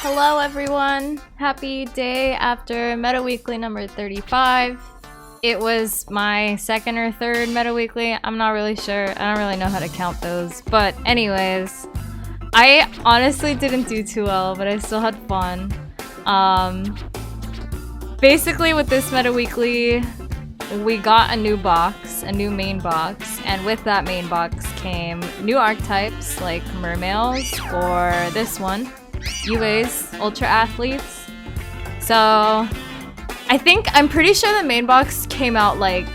Hello everyone! Happy day after Meta Weekly number 35. It was my second or third Meta Weekly. I'm not really sure. I don't really know how to count those. But anyways, I honestly didn't do too well, but I still had fun. Basically with this Meta Weekly, we got a new box, a new main box, and with that main box came new archetypes like Mermails or this one, UAs, Ultra Athletes. So I'm pretty sure the main box came out like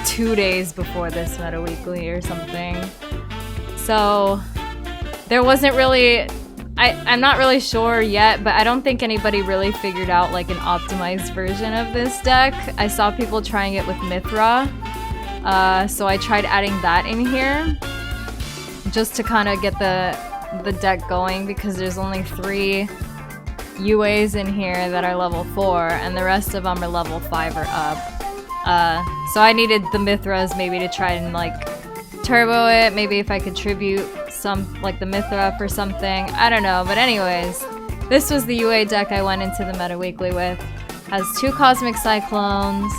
2 days before this Meta Weekly or something. So there wasn't really, I'm not really sure yet, but I don't think anybody really figured out like an optimized version of this deck. I saw people trying it with Mithra, so I tried adding that in here just to kind of get the deck going, because there's only 3 UAs in here that are level 4 and the rest of them are level 5 or up. So I needed the Mithras maybe to try and like turbo it, maybe if I could tribute some like the Mithra for something, I don't know. But anyways, this was the UA deck I went into the Meta Weekly with. Has 2 Cosmic Cyclones,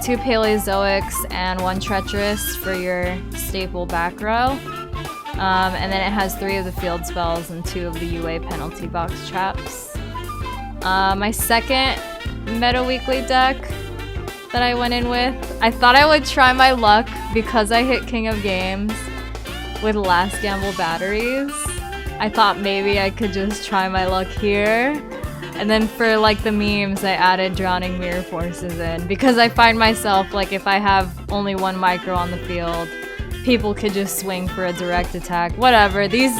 2 Paleozoics, and 1 Treacherous for your staple back row. And then it has 3 of the field spells and 2 of the UA penalty box traps. My second Meta Weekly deck that I went in with, I thought I would try my luck because I hit King of Games with Last Gamble batteries. I thought maybe I could just try my luck here. And then for like the memes, I added Drowning Mirror Forces in because I find myself like if I have only 1 micro on the field, people could just swing for a direct attack. Whatever. These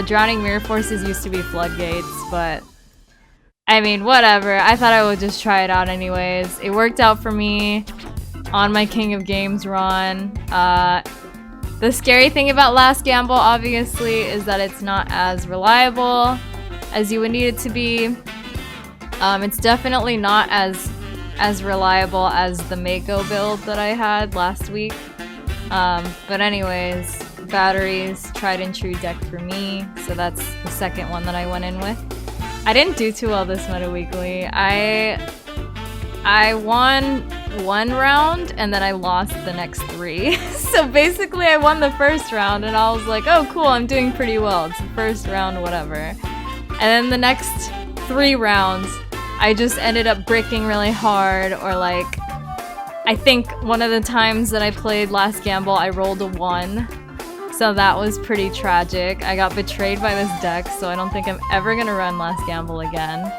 Drowning Mirror Forces used to be floodgates, but I mean, whatever. I thought I would just try it out anyways. It worked out for me on my King of Games run. The scary thing about Last Gamble, obviously, is that it's not as reliable as you would need it to be. It's definitely not as reliable as the Mako build that I had last week. But anyways, batteries, tried and true deck for me, so that's the second one that I went in with. I didn't do too well this Meta Weekly. I won 1 round and then I lost the next 3. So basically I won the first round and I was like, oh cool, I'm doing pretty well. It's the first round, whatever. And then the next 3 rounds, I just ended up bricking really hard, or like, I think one of the times that I played Last Gamble, I rolled a 1. So that was pretty tragic. I got betrayed by this deck, so I don't think I'm ever gonna run Last Gamble again.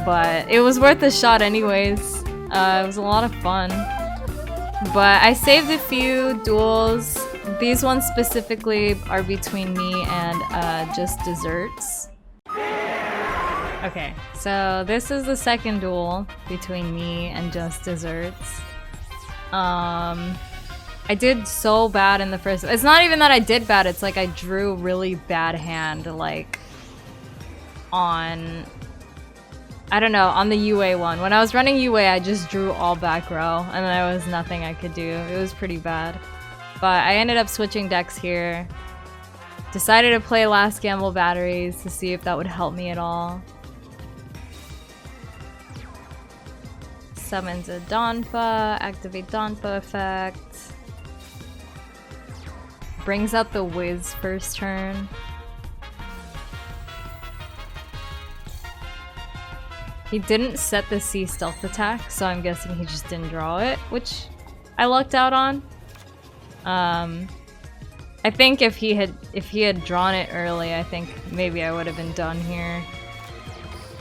But it was worth a shot anyways. It was a lot of fun. But I saved a few duels. These ones specifically are between me and Just Desserts. Okay, so this is the second duel between me and Just Desserts. I did so bad in the first. It's not even that I did bad, it's like I drew a really bad hand, like on, I don't know, on the UA one. When I was running UA, I just drew all back row and there was nothing I could do. It was pretty bad. But I ended up switching decks here. Decided to play Last Gamble batteries to see if that would help me at all. Summons a Donpha, activate Donpha effect. Brings out the Wiz first turn. He didn't set the C stealth attack, so I'm guessing he just didn't draw it, which I lucked out on. I think if he had drawn it early, I think maybe I would have been done here.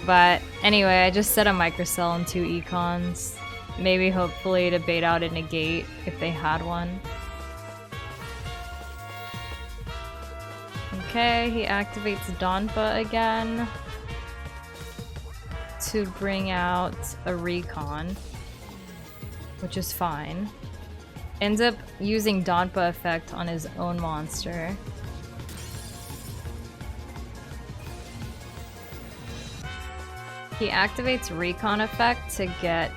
But anyway, I just set a microcell and 2 econs. Maybe hopefully to bait out a negate if they had one. Okay, he activates Donpha again to bring out a recon, which is fine. Ends up using Donpha effect on his own monster. He activates recon effect to get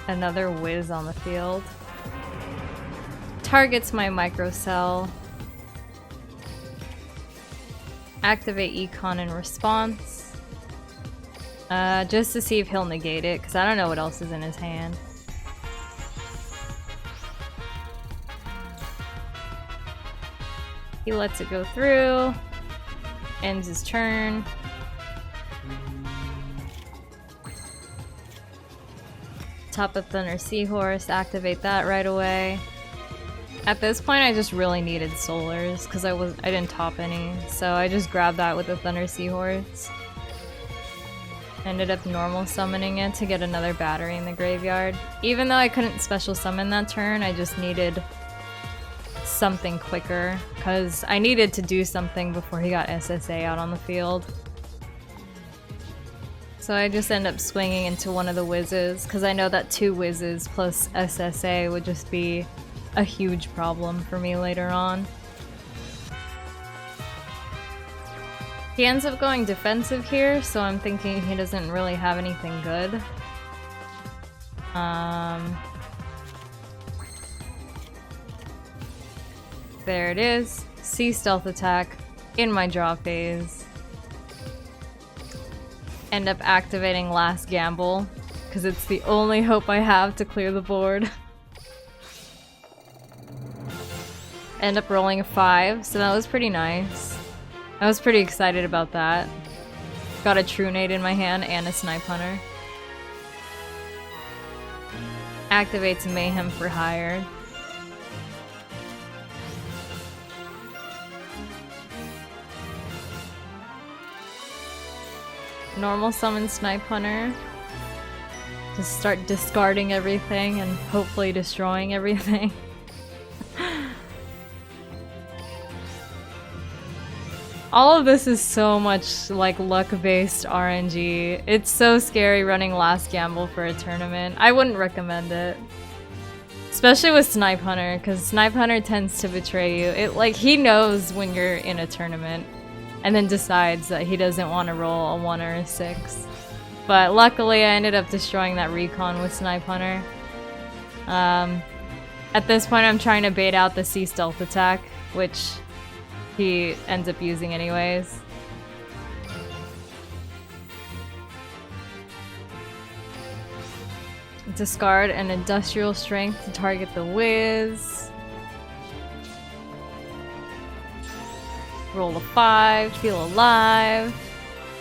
another Wiz on the field. Targets my microcell. Activate Econ in response. Just to see if he'll negate it, because I don't know what else is in his hand. He lets it go through. Ends his turn. Top of Thunder Seahorse, activate that right away. At this point I just really needed solars because I didn't top any, so I just grabbed that with the Thunder Seahorse. Ended up normal summoning it to get another battery in the graveyard. Even though I couldn't special summon that turn, I just needed something quicker because I needed to do something before he got SSA out on the field. So I just end up swinging into one of the whizzes because I know that 2 whizzes plus SSA would just be a huge problem for me later on. He ends up going defensive here, so I'm thinking he doesn't really have anything good. There it is. C stealth attack in my draw phase. End up activating Last Gamble because it's the only hope I have to clear the board. End up rolling a 5, so that was pretty nice. I was pretty excited about that. Got a True Nade in my hand and a Snipe Hunter. Activates Mayhem for Hire. Normal summon Snipe Hunter. Just start discarding everything and hopefully destroying everything. All of this is so much like luck-based RNG. It's so scary running Last Gamble for a tournament. I wouldn't recommend it. Especially with Snipe Hunter, because Snipe Hunter tends to betray you. He knows when you're in a tournament and then decides that he doesn't want to roll a 1 or a 6. But luckily I ended up destroying that recon with Snipe Hunter. At this point I'm trying to bait out the C stealth attack, which he ends up using anyways. Discard an Industrial Strength to target the Wiz. Roll a 5, feel alive.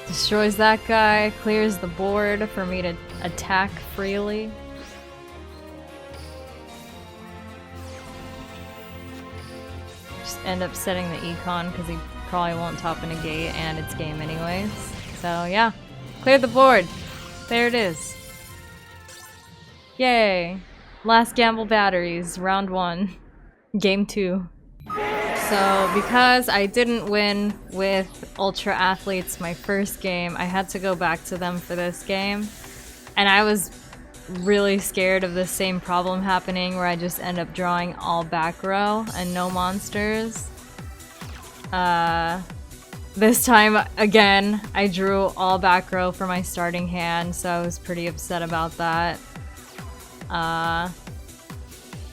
Destroys that guy, clears the board for me to attack freely. End up setting the econ because he probably won't top in a gate and it's game anyways. So yeah, clear the board. There it is. Yay. Last Gamble batteries, round 1. Game 2. So because I didn't win with Ultra Athletes my first game, I had to go back to them for this game. And I was really scared of the same problem happening where I just end up drawing all back row and no monsters. This time, again, I drew all back row for my starting hand, so I was pretty upset about that.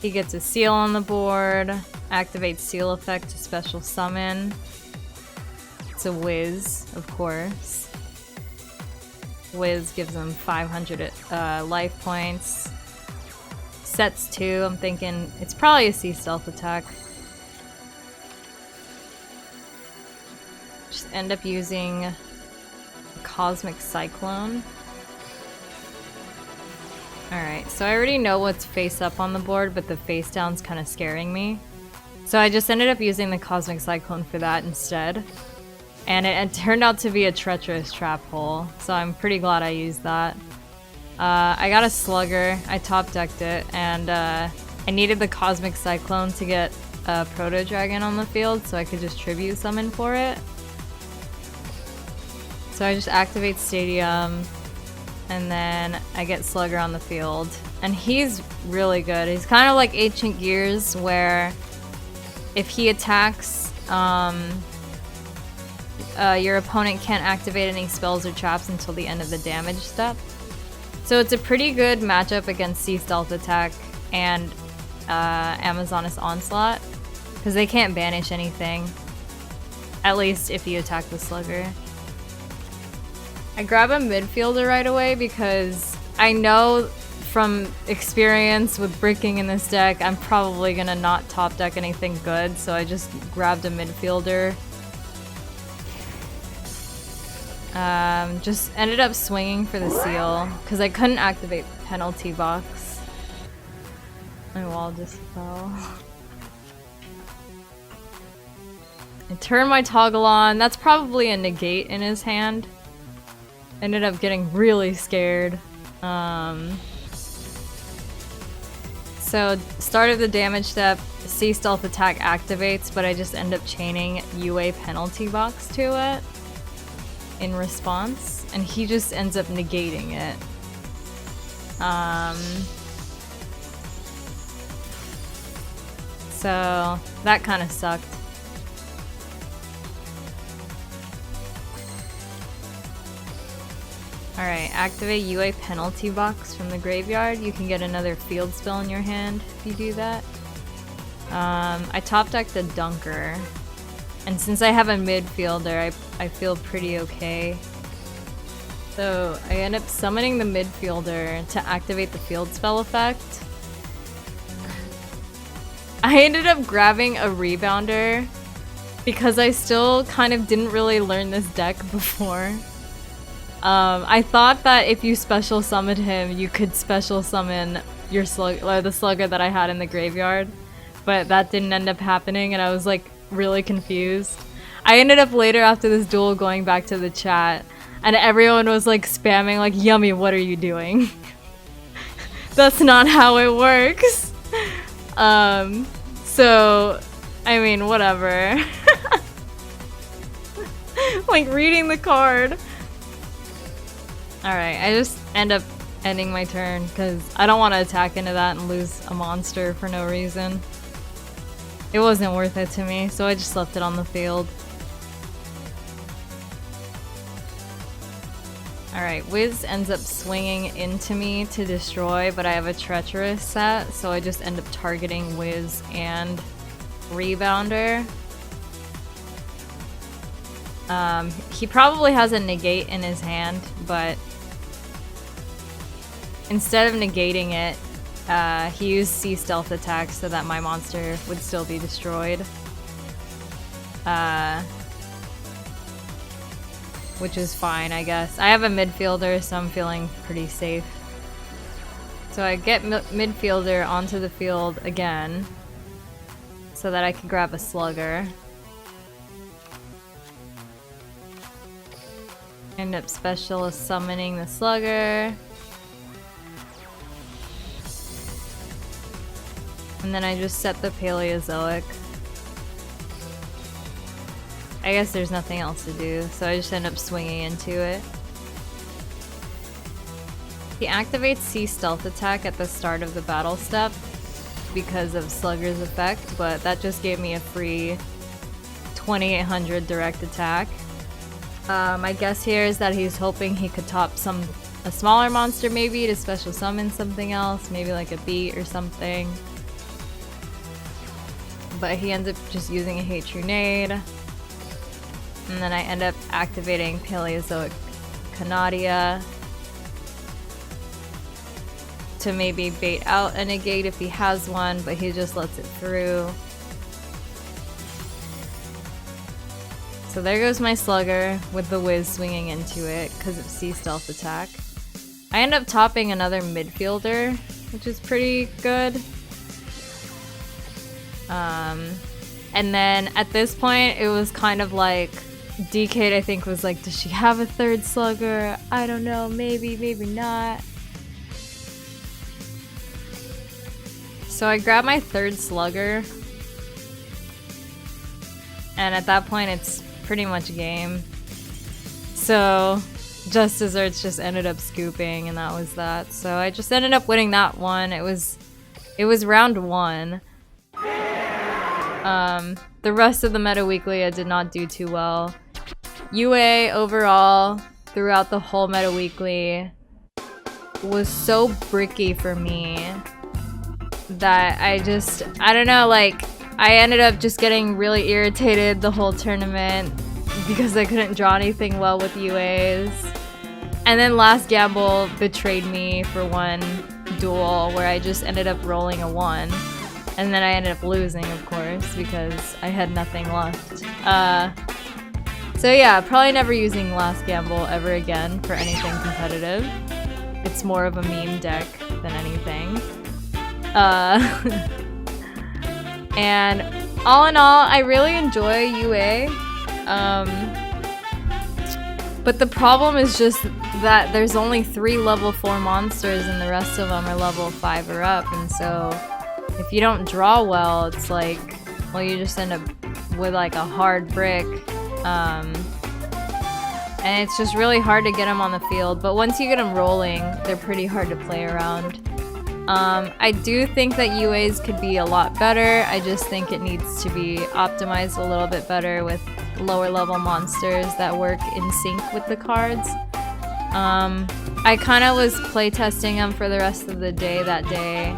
He gets a seal on the board, activates seal effect to special summon. It's a Wiz, of course. Wiz gives him 500 life points. Sets 2, I'm thinking it's probably a C stealth attack. Just end up using a Cosmic Cyclone. Alright, so I already know what's face up on the board, but the face down's kind of scaring me. So I just ended up using the Cosmic Cyclone for that instead. And it turned out to be a treacherous trap hole, so I'm pretty glad I used that. I got a Slugger, I top decked it, and I needed the Cosmic Cyclone to get a Proto Dragon on the field so I could just tribute summon for it. So I just activate Stadium, and then I get Slugger on the field. And he's really good. He's kind of like Ancient Gears, where if he attacks, your opponent can't activate any spells or traps until the end of the damage step. So it's a pretty good matchup against C Stealth Attack and Amazoness Onslaught, because they can't banish anything. At least if you attack the slugger. I grab a midfielder right away because I know from experience with bricking in this deck, I'm probably gonna not top deck anything good, so I just grabbed a midfielder. Just ended up swinging for the seal because I couldn't activate the penalty box. My wall just fell. I turned my toggle on. That's probably a negate in his hand. Ended up getting really scared. So, start of the damage step, C stealth attack activates, but I just end up chaining UA penalty box to it in response, and he just ends up negating it. So, that kind of sucked. Alright, activate UA penalty box from the graveyard. You can get another field spell in your hand if you do that. I top decked a Dunker. And since I have a midfielder, I feel pretty okay. So I end up summoning the midfielder to activate the field spell effect. I ended up grabbing a rebounder because I still kind of didn't really learn this deck before. I thought that if you special summoned him, you could special summon your the slugger that I had in the graveyard, but that didn't end up happening, and I was like really confused. I ended up later after this duel going back to the chat, and everyone was like spamming like, "Yummy, what are you doing?" That's not how it works. So, I mean, whatever. Like reading the card. Alright, I just end up ending my turn because I don't want to attack into that and lose a monster for no reason. It wasn't worth it to me, so I just left it on the field. Alright, Wiz ends up swinging into me to destroy, but I have a Treacherous set, so I just end up targeting Wiz and Rebounder. He probably has a negate in his hand, but instead of negating it, he used C stealth attack so that my monster would still be destroyed. Which is fine, I guess. I have a midfielder, so I'm feeling pretty safe. So I get midfielder onto the field again so that I can grab a slugger. End up special summoning the slugger. And then I just set the Paleozoic. I guess there's nothing else to do, so I just end up swinging into it. He activates C stealth attack at the start of the battle step because of Slugger's effect, but that just gave me a free 2800 direct attack. My guess here is that he's hoping he could top a smaller monster maybe to special summon something else, maybe like a beat or something. But he ends up just using a Hate Grenade. And then I end up activating Paleozoic Canadia to maybe bait out a negate if he has one, but he just lets it through. So there goes my slugger with the Wiz swinging into it because of C stealth attack. I end up topping another midfielder, which is pretty good. And then at this point it was kind of like DK, I think, was like, does she have a third slugger? I don't know, maybe, maybe not. So I grabbed my third slugger, and at that point it's pretty much game. So Just Desserts just ended up scooping, and that was that. So I just ended up winning that one. It was round one. The rest of the Meta Weekly I did not do too well. UA overall, throughout the whole Meta Weekly, was so bricky for me that I don't know, like, I ended up just getting really irritated the whole tournament because I couldn't draw anything well with UAs. And then Last Gamble betrayed me for one duel where I just ended up rolling a 1. And then I ended up losing, of course, because I had nothing left. So yeah, probably never using Last Gamble ever again for anything competitive. It's more of a meme deck than anything. And all in all, I really enjoy UA. But the problem is just that there's only 3 level 4 monsters and the rest of them are level 5 or up, and so if you don't draw well, it's like, well, you just end up with like a hard brick. And it's just really hard to get them on the field, but once you get them rolling, they're pretty hard to play around. I do think that UAs could be a lot better. I just think it needs to be optimized a little bit better with lower level monsters that work in sync with the cards. I kind of was playtesting them for the rest of the day that day,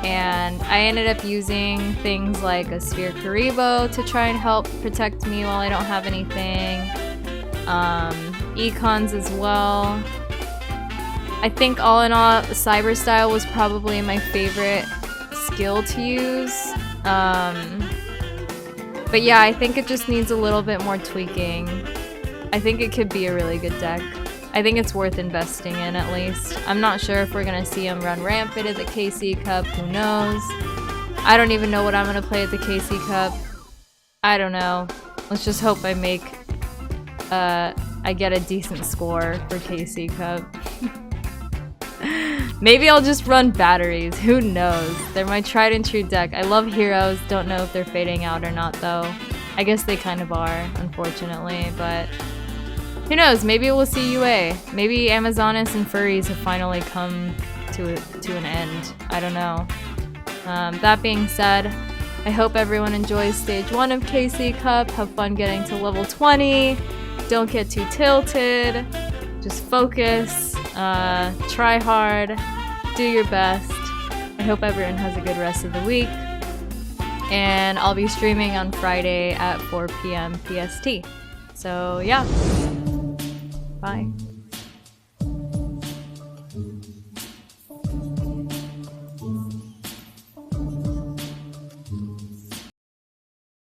and I ended up using things like a Sphere Karibo to try and help protect me while I don't have anything. Econs as well. I think all in all, Cyber Style was probably my favorite skill to use. But yeah, I think it just needs a little bit more tweaking. I think it could be a really good deck. I think it's worth investing in at least. I'm not sure if we're gonna see him run rampant at the KC Cup, who knows? I don't even know what I'm gonna play at the KC Cup. I don't know. Let's just hope I make, I get a decent score for KC Cup. Maybe I'll just run batteries, who knows? They're my tried and true deck. I love heroes, don't know if they're fading out or not though. I guess they kind of are, unfortunately, but who knows, maybe we'll see UA. Maybe Amazonas and Furries have finally come to an end. I don't know. That being said, I hope everyone enjoys stage 1 of KC Cup. Have fun getting to level 20. Don't get too tilted. Just focus. Try hard. Do your best. I hope everyone has a good rest of the week. And I'll be streaming on Friday at 4 p.m. PST. So yeah. Bye.